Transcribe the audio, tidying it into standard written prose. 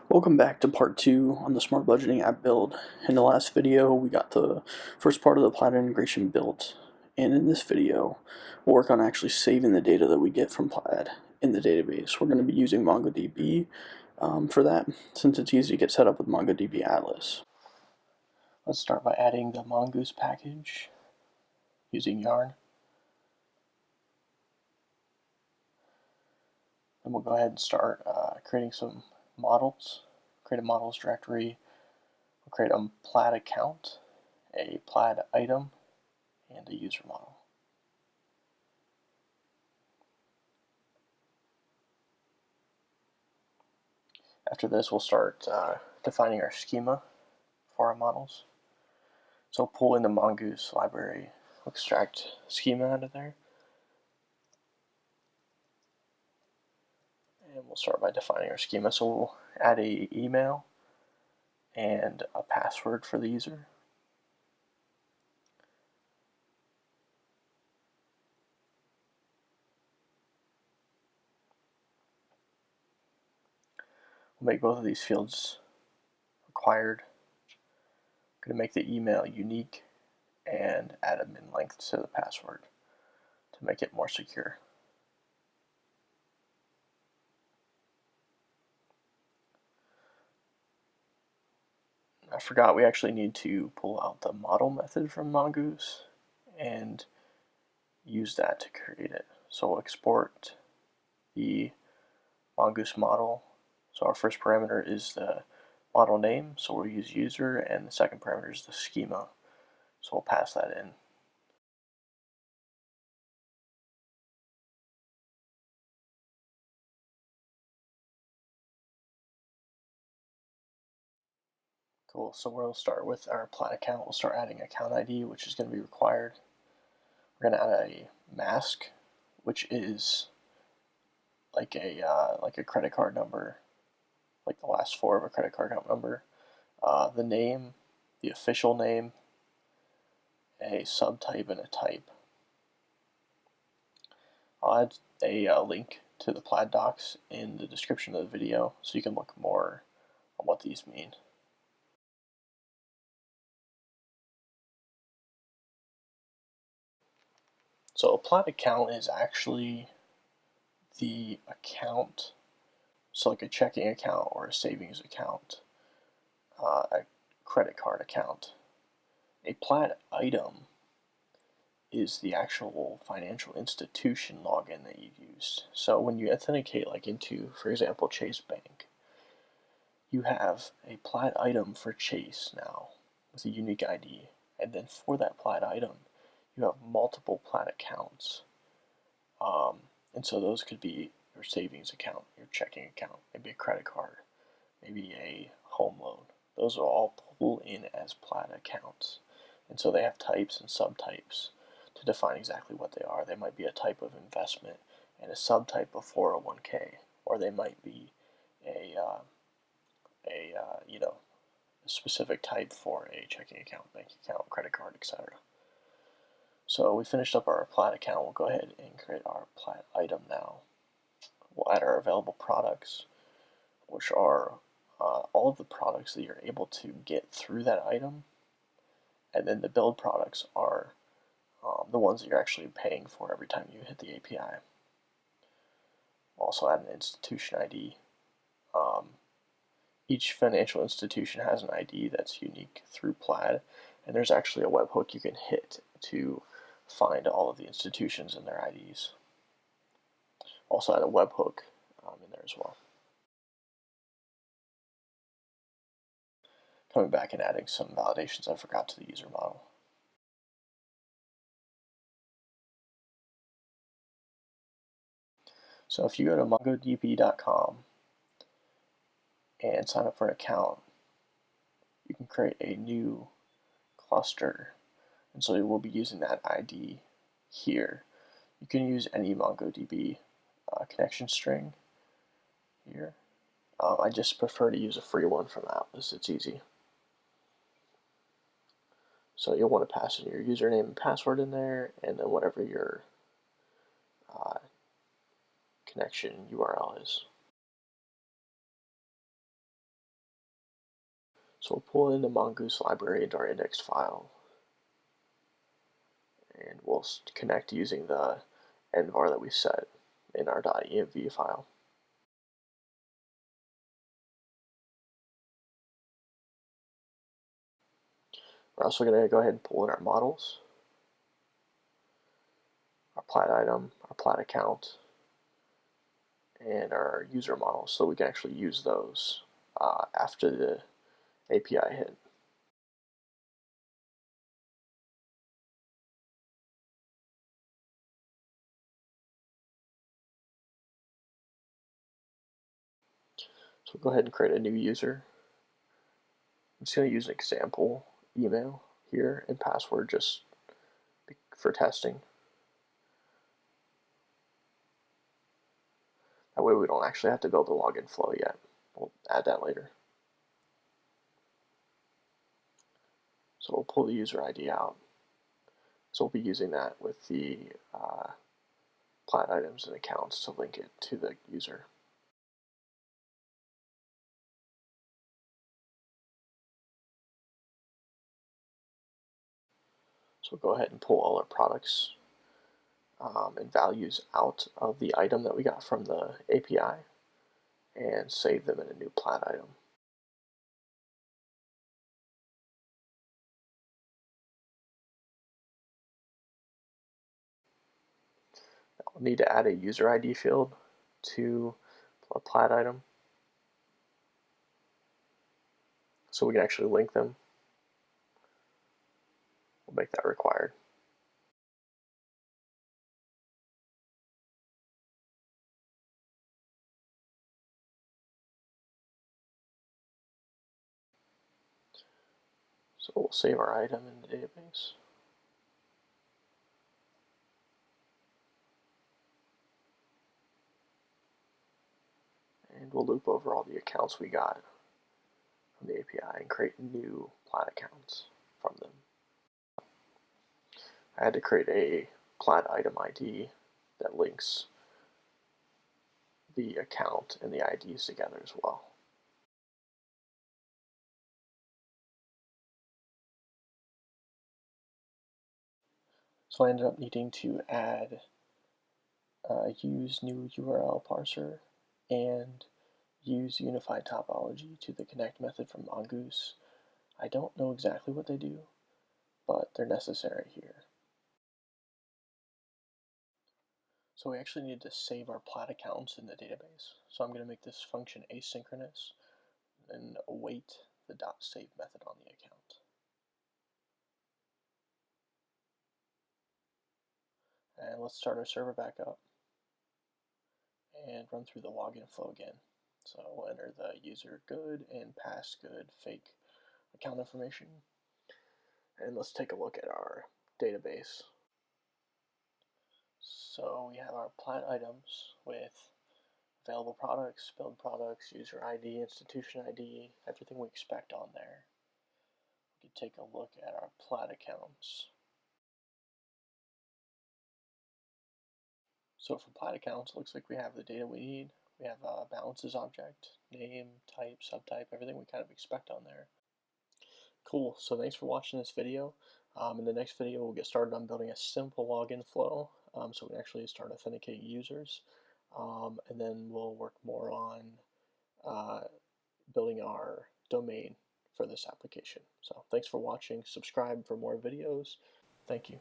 Welcome back to part 2 on the Smart Budgeting app build. In the last video, we got the first part of the Plaid integration built, and in this video, we'll work on actually saving the data that we get from Plaid in the database. We're going to be using mongoDB for that, since it's easy to get set up with mongoDB Atlas. Let's start by adding the mongoose package using yarn. Then we'll go ahead and start creating some models. Create a models directory. We'll create a Plaid account, a Plaid item, and a user model. After this, we'll start defining our schema for our models. So pull in the mongoose library, extract schema out of there. And we'll start by defining our schema. So we'll add an email and a password for the user. We'll make both of these fields required. I'm going to make the email unique and add a min length to the password to make it more secure. I forgot we actually need to pull out the model method from mongoose and use that to create it. So we'll export the mongoose model. So our first parameter is the model name, so we'll use user, and the second parameter is the schema. So we'll pass that in. Cool, so we'll start with our Plaid account. We'll start adding account ID, which is going to be required. We're going to add a mask, which is like a credit card number, like the last four of a credit card number. The name, the official name, a subtype, and a type. I'll add a link to the Plaid docs in the description of the video so you can look more on what these mean. So a Plaid account is actually the account, so like a checking account or a savings account, a credit card account. A Plaid item is the actual financial institution login that you used. So when you authenticate like into, for example, Chase Bank, you have a Plaid item for Chase now with a unique ID, and then for that Plaid item, you have multiple Plaid accounts. And so those could be your savings account, your checking account, maybe a credit card, maybe a home loan. Those are all pulled in as Plaid accounts. And so they have types and subtypes to define exactly what they are. They might be a type of investment and a subtype of 401k, or they might be a specific type for a checking account, bank account, credit card, etc. So we finished up our Plaid account. We'll go ahead and create our Plaid item now. We'll add our available products, which are all of the products that you're able to get through that item. And then the build products are the ones that you're actually paying for every time you hit the API. Also add an institution ID. Each financial institution has an ID that's unique through Plaid, and there's actually a webhook you can hit to find all of the institutions and their IDs. Also add a webhook in there as well. Coming back and adding some validations I forgot to the user model. So if you go to mongodb.com and sign up for an account, you can create a new cluster. And so we'll be using that ID here. You can use any MongoDB connection string here. I just prefer to use a free one from Atlas. It's easy. So you'll want to pass in your username and password in there, and then whatever your connection URL is. So we'll pull in the mongoose library into our indexed file, and we'll connect using the envar that we set in our .env file. We're also going to go ahead and pull in our models, our Plaid Item, our Plaid account, and our user models, so we can actually use those after the API hit. So we'll go ahead and create a new user. I'm just going to use an example email here and password just for testing. That way we don't actually have to build a login flow yet. We'll add that later. So we'll pull the user ID out. So we'll be using that with the Plaid items and accounts to link it to the user. So we'll go ahead and pull all our products and values out of the item that we got from the API and save them in a new Plaid item. We'll need to add a user ID field to a Plaid item so we can actually link them. We'll make that required. So we'll save our item in the database. And we'll loop over all the accounts we got from the API and create new Plaid accounts from them. I had to create a Plaid item ID that links the account and the IDs together as well. So I ended up needing to add use new URL parser and use unified topology to the connect method from mongoose. I don't know exactly what they do, but they're necessary here. So we actually need to save our Plaid accounts in the database. So I'm going to make this function asynchronous and await the .save method on the account. And let's start our server back up and run through the login flow again. So we'll enter the user good and pass good fake account information. And let's take a look at our database. So we have our Plaid items with available products, build products, user ID, institution ID, everything we expect on there. We can take a look at our Plaid accounts. So for Plaid accounts, it looks like we have the data we need. We have a balances object, name, type, subtype, everything we kind of expect on there. Cool, so thanks for watching this video. In the next video, we'll get started on building a simple login flow so we can actually start authenticating users. And then we'll work more on building our domain for this application. So thanks for watching. Subscribe for more videos. Thank you.